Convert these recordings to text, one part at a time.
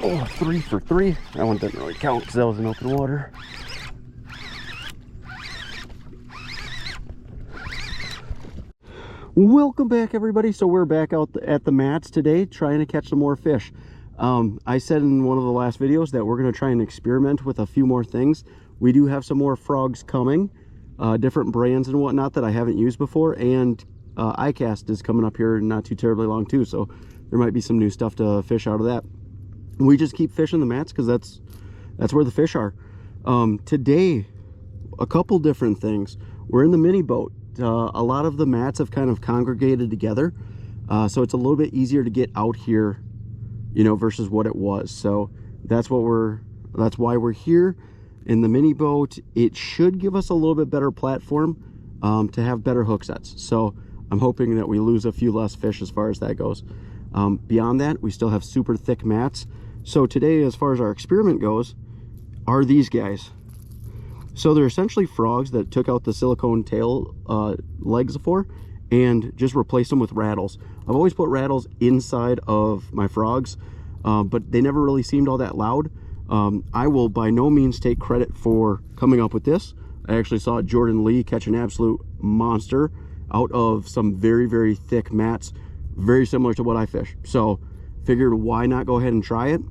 Oh, 3 for 3. That one didn't really count because that was in open water. Welcome back, everybody. So we're back out at the mats today trying to catch some more fish. I said in one of the last videos that we're going to try and experiment with a few more things. We do have some more frogs coming, different brands and whatnot that I haven't used before, and iCast is coming up here not too terribly long too, so there might be some new stuff to fish out of that. We just keep fishing the mats because that's where the fish are. Today, a couple different things. We're in the mini boat. A lot of the mats have kind of congregated together, so it's a little bit easier to get out here, you know, versus what it was. So that's why we're here in the mini boat. It should give us a little bit better platform to have better hook sets. So I'm hoping that we lose a few less fish as far as that goes. Beyond that, we still have super thick mats. So today, as far as our experiment goes, are these guys. So they're essentially frogs that took out the silicone tail legs for and just replaced them with rattles. I've always put rattles inside of my frogs, but they never really seemed all that loud. I will by no means take credit for coming up with this. I actually saw Jordan Lee catch an absolute monster out of some very, very thick mats, very similar to what I fish. So figured why not go ahead and try it.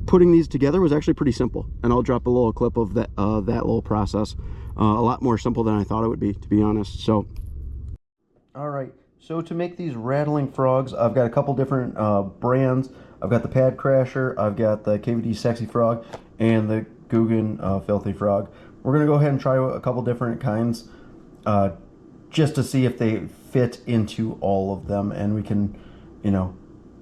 Putting these together was actually pretty simple, and I'll drop a little clip of that little process. A lot more simple than I thought it would be, to be honest. So all right, so to make these rattling frogs, I've got a couple different brands. I've got the Pad Crasher, I've got the KVD Sexy Frog, and the Guggen Filthy Frog. We're gonna go ahead and try a couple different kinds just to see if they fit into all of them, and we can, you know,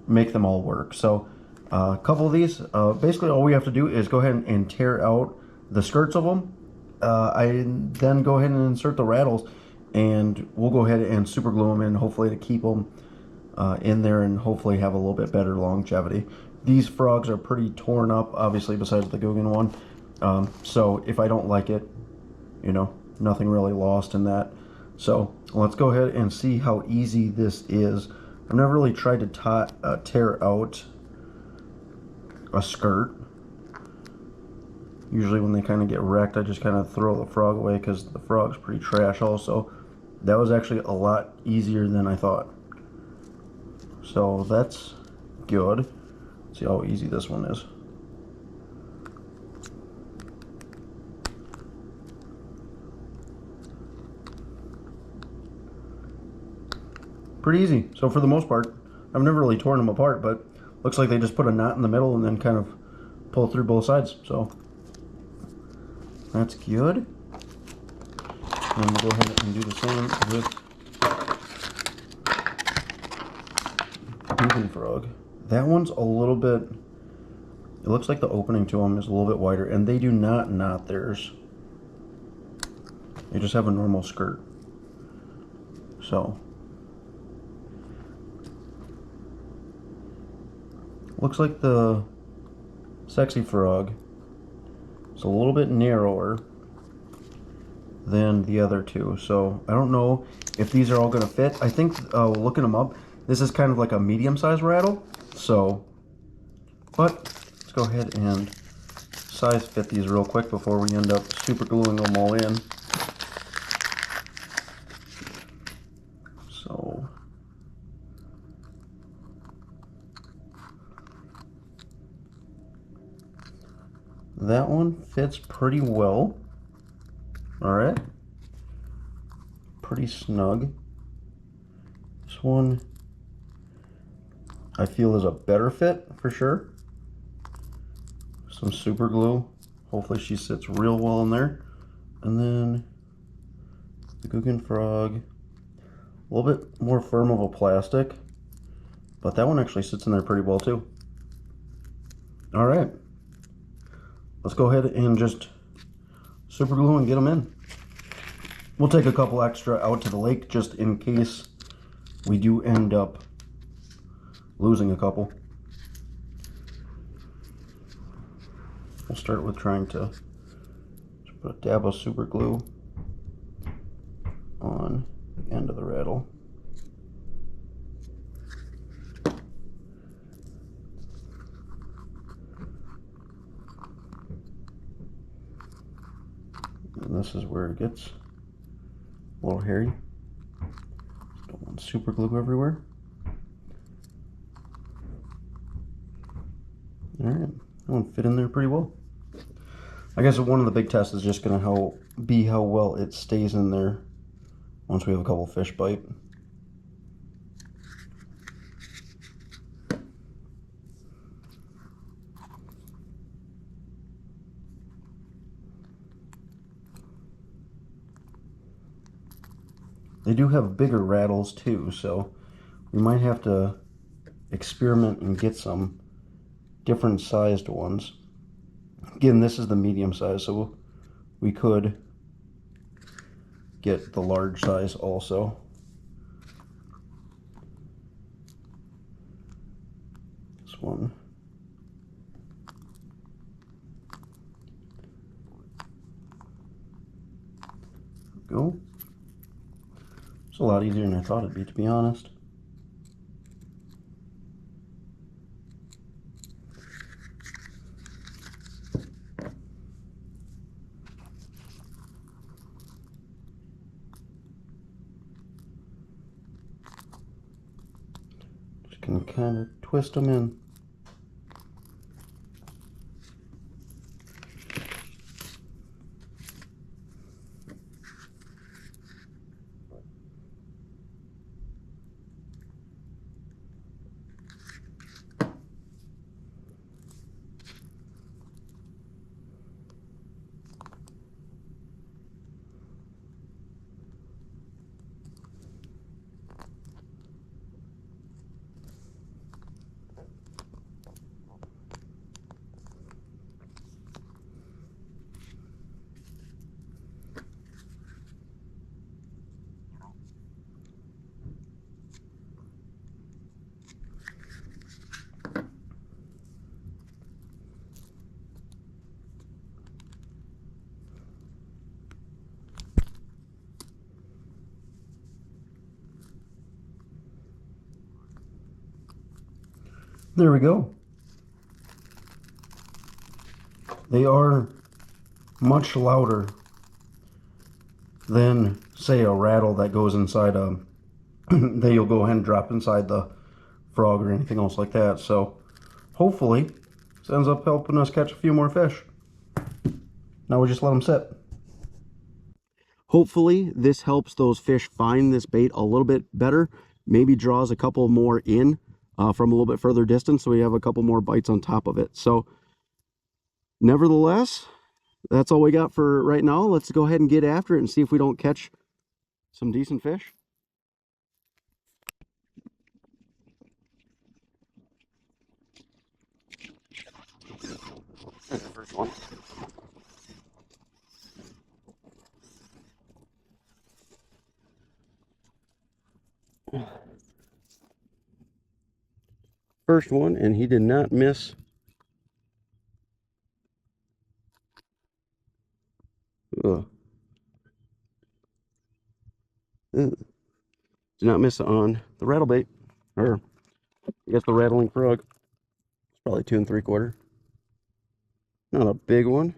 make them all work. So a couple of these, basically all we have to do is go ahead and tear out the skirts of them. I then go ahead and insert the rattles, and we'll go ahead and super glue them in, hopefully to keep them in there and hopefully have a little bit better longevity. These frogs are pretty torn up, obviously, besides the Guggen one. So if I don't like it, you know, nothing really lost in that. So let's go ahead and see how easy this is. I've never really tried to tear out a skirt. Usually when they kind of get wrecked, I just kind of throw the frog away because the frog's pretty trash also. That was actually a lot easier than I thought. So that's good. Let's see how easy this one is. Pretty easy. So for the most part, I've never really torn them apart, but looks like they just put a knot in the middle and then kind of pull through both sides. So that's good. And we'll go ahead and do the same with Guggen Frog. That one's a little bit, it looks like the opening to them is a little bit wider, and they do not knot theirs. They just have a normal skirt. So looks like the Sexy Frog is a little bit narrower than the other two. So I don't know if these are all going to fit. I think looking them up, this is kind of like a medium-sized rattle. So, but let's go ahead and size fit these real quick before we end up super gluing them all in. So that one fits pretty well. All right, pretty snug. This one I feel is a better fit for sure. Some super glue. Hopefully she sits real well in there. And then the Guggen Frog, a little bit more firm of a plastic, but that one actually sits in there pretty well too. All right. Let's go ahead and just super glue and get them in. We'll take a couple extra out to the lake just in case we do end up losing a couple. We'll start with trying to just put a dab of super glue on the end of the rattle. this is where it gets a little hairy. Don't want super glue everywhere. Alright, that one fit in there pretty well. I guess one of the big tests is just going to be how well it stays in there once we have a couple fish bite. They do have bigger rattles too, so we might have to experiment and get some different sized ones. Again, this is the medium size, so we could get the large size also. This one. There we go. It's a lot easier than I thought it'd be, to be honest. Just gonna kind of twist them in. There we go. They are much louder than, say, a rattle that goes inside a that you'll go ahead and drop inside the frog or anything else like that. So hopefully this ends up helping us catch a few more fish. Now we just let them sit. Hopefully this helps those fish find this bait a little bit better, maybe draws a couple more in from a little bit further distance, so we have a couple more bites on top of it. So nevertheless, that's all we got for right now. Let's go ahead and get after it and see if we don't catch some decent fish. There's the first one. First one, and he did not miss. Ugh. Ugh. Did not miss on the rattle bait, or I guess the rattling frog. It's probably 2 3/4. Not a big one.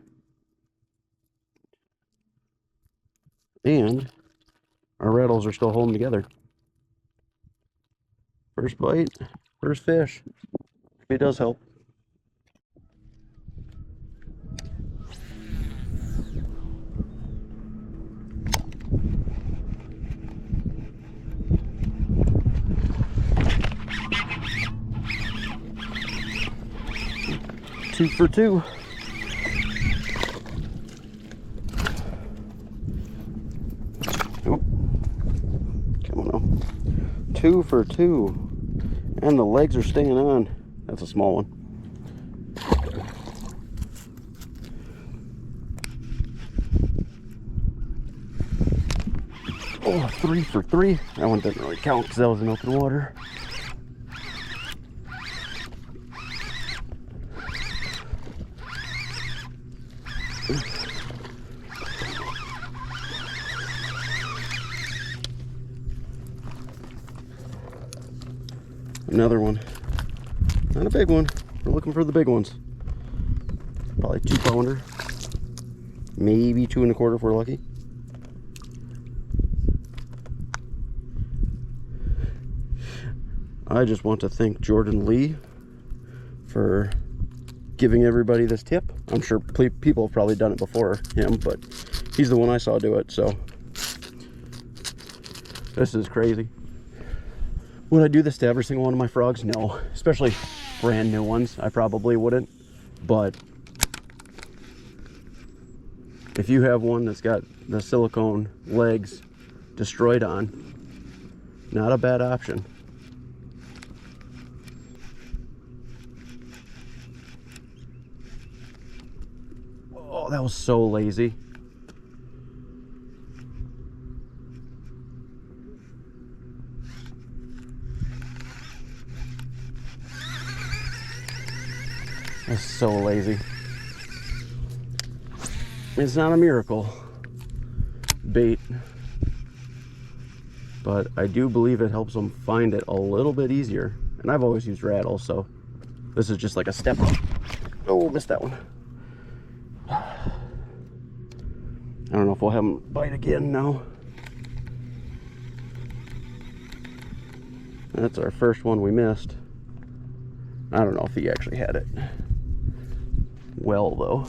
And our rattles are still holding together. First bite, first fish. It does help. Two for two. Oh, come on now. 2 for 2. And the legs are staying on. That's a small one. Oh, 3 for 3. That one doesn't really count because that was in open water. Another one. Not a big one. We're looking for the big ones. Probably 2-pounder. Maybe 2 1/4 if we're lucky. I just want to thank Jordan Lee for giving everybody this tip. I'm sure people have probably done it before him, but he's the one I saw do it, so this is crazy. Would I do this to every single one of my frogs? No, especially brand new ones. I probably wouldn't, but if you have one that's got the silicone legs destroyed on, not a bad option. Oh, that was so lazy. That's so lazy. It's not a miracle bait, but I do believe it helps them find it a little bit easier. And I've always used Rattles, so this is just like a step up. Oh, missed that one. I don't know if we'll have him bite again now. That's our first one we missed. I don't know if he actually had it well, though.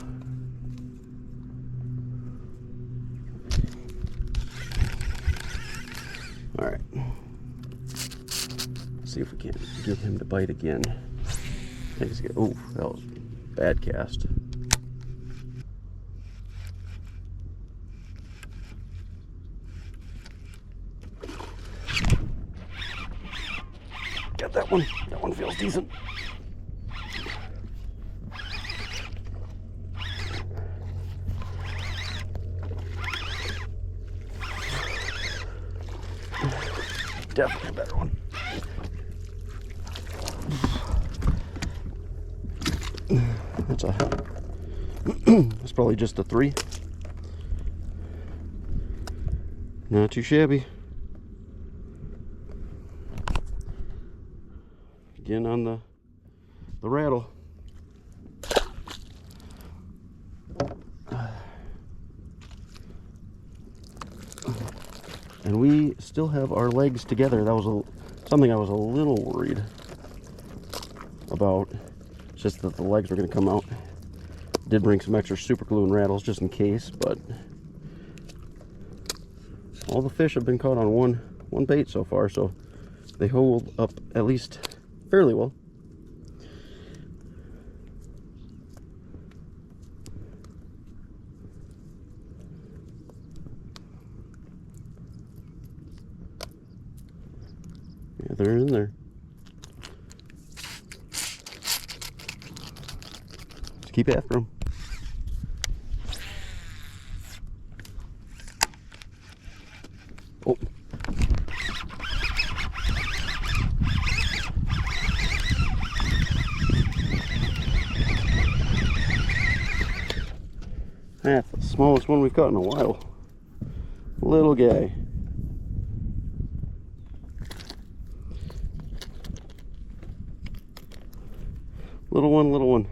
All right. Let's see if we can't get him to bite again. Oh, that was a bad cast. Got that one. That one feels decent. Definitely a better one. That's probably just a 3. Not too shabby. Again on the rattle. And we still have our legs together. That was something I was a little worried about. It's just that the legs were going to come out. Did bring some extra super glue and rattles just in case, but all the fish have been caught on one bait so far, so they hold up at least fairly well. Yeah, they're in there. Let's keep after them. Oh. That's the smallest one we've caught in a while. Little guy. Little one, little one.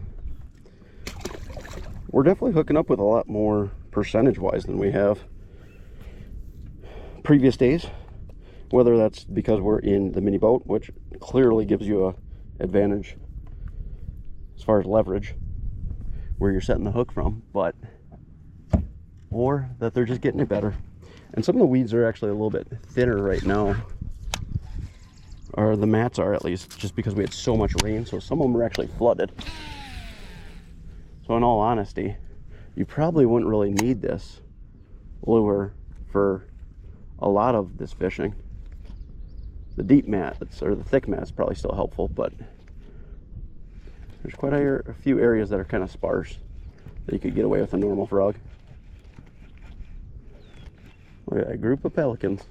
We're definitely hooking up with a lot more percentage-wise than we have previous days. Whether that's because we're in the mini boat, which clearly gives you an advantage as far as leverage, where you're setting the hook from, but or that they're just getting it better. And some of the weeds are actually a little bit thinner right now, or the mats are, at least, just because we had so much rain, so some of them are actually flooded. So in all honesty, you probably wouldn't really need this lure for a lot of this fishing. The deep mats or the thick mats probably still helpful, but there's quite a few areas that are kind of sparse that you could get away with a normal frog. Look at that group of pelicans.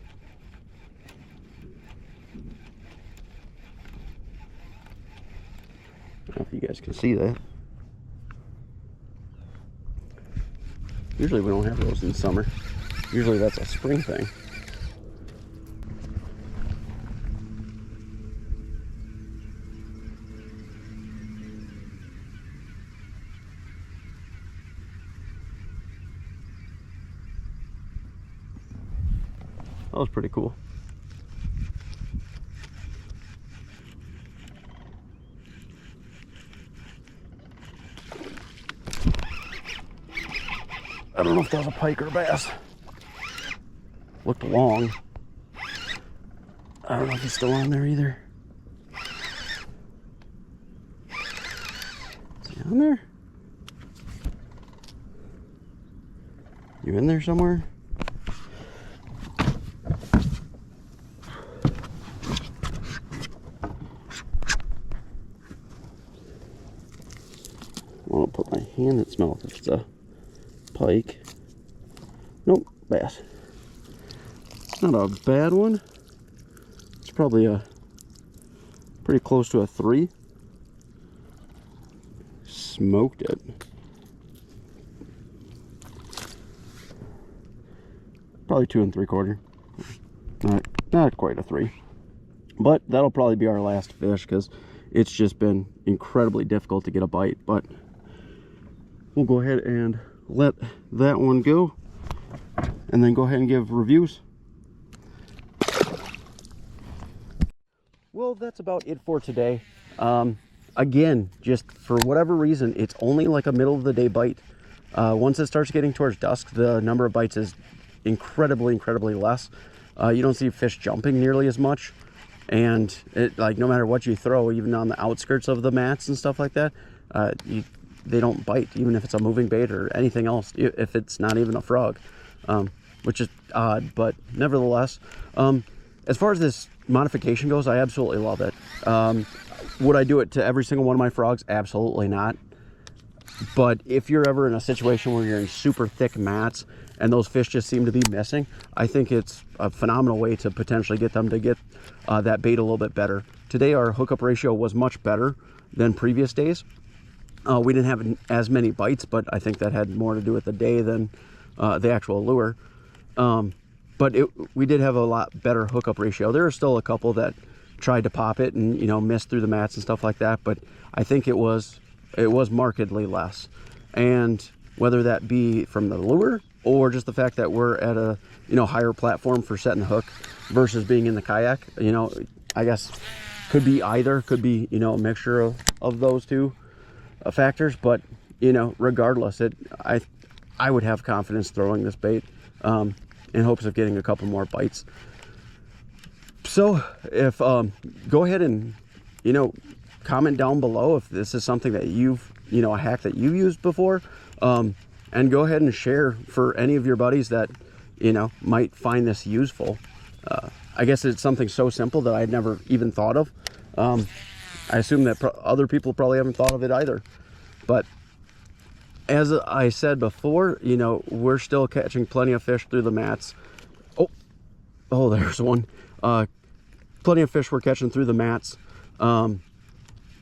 I don't know if you guys can see that. Usually we don't have those in the summer. Usually that's a spring thing. That was pretty cool. I don't know if that was a pike or a bass. Looked long. I don't know if he's still on there either. Is he on there? You in there somewhere? I want to put my hand in its mouth if it's a pike. Nope, bass. It's not a bad one. It's probably a pretty close to a 3. Smoked it. Probably 2 3/4. Not quite a 3. But that'll probably be our last fish because it's just been incredibly difficult to get a bite. But we'll go ahead and let that one go and then go ahead and give reviews. Well, that's about it for today. Again, just for whatever reason, it's only like a middle of the day bite. Once it starts getting towards dusk, the number of bites is incredibly less. You don't see fish jumping nearly as much, and it, like, no matter what you throw, even on the outskirts of the mats and stuff like that, they don't bite, even if it's a moving bait or anything else, if it's not even a frog, which is odd, but nevertheless. As far as this modification goes, I absolutely love it. Would I do it to every single one of my frogs? Absolutely not. But if you're ever in a situation where you're in super thick mats and those fish just seem to be missing, I think it's a phenomenal way to potentially get them to get that bait a little bit better. Today our hookup ratio was much better than previous days. We didn't have as many bites, but I think that had more to do with the day than the actual lure. But we did have a lot better hookup ratio. There are still a couple that tried to pop it and, you know, missed through the mats and stuff like that, but I think it was markedly less. And whether that be from the lure or just the fact that we're at a, you know, higher platform for setting the hook versus being in the kayak, you know, I guess could be either, could be, you know, a mixture of those two factors. But, you know, regardless, I would have confidence throwing this bait in hopes of getting a couple more bites. So if go ahead and, you know, comment down below if this is something that you've, you know, a hack that you've used before, and go ahead and share for any of your buddies that, you know, might find this useful. I guess it's something so simple that I'd never even thought of. I assume that other people probably haven't thought of it either. But as I said before, you know, we're still catching plenty of fish through the mats. Oh, there's one. Plenty of fish we're catching through the mats.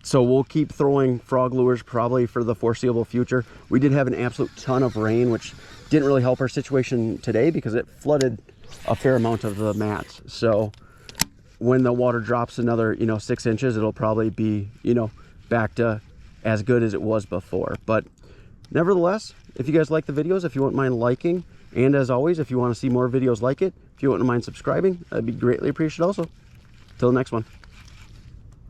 So we'll keep throwing frog lures probably for the foreseeable future. We did have an absolute ton of rain, which didn't really help our situation today because it flooded a fair amount of the mats. So when the water drops another, you know, 6 inches, it'll probably be, you know, back to as good as it was before. But nevertheless, if you guys like the videos, if you wouldn't mind liking, and as always, if you want to see more videos like it, if you wouldn't mind subscribing, that'd be greatly appreciated also. Till the next one.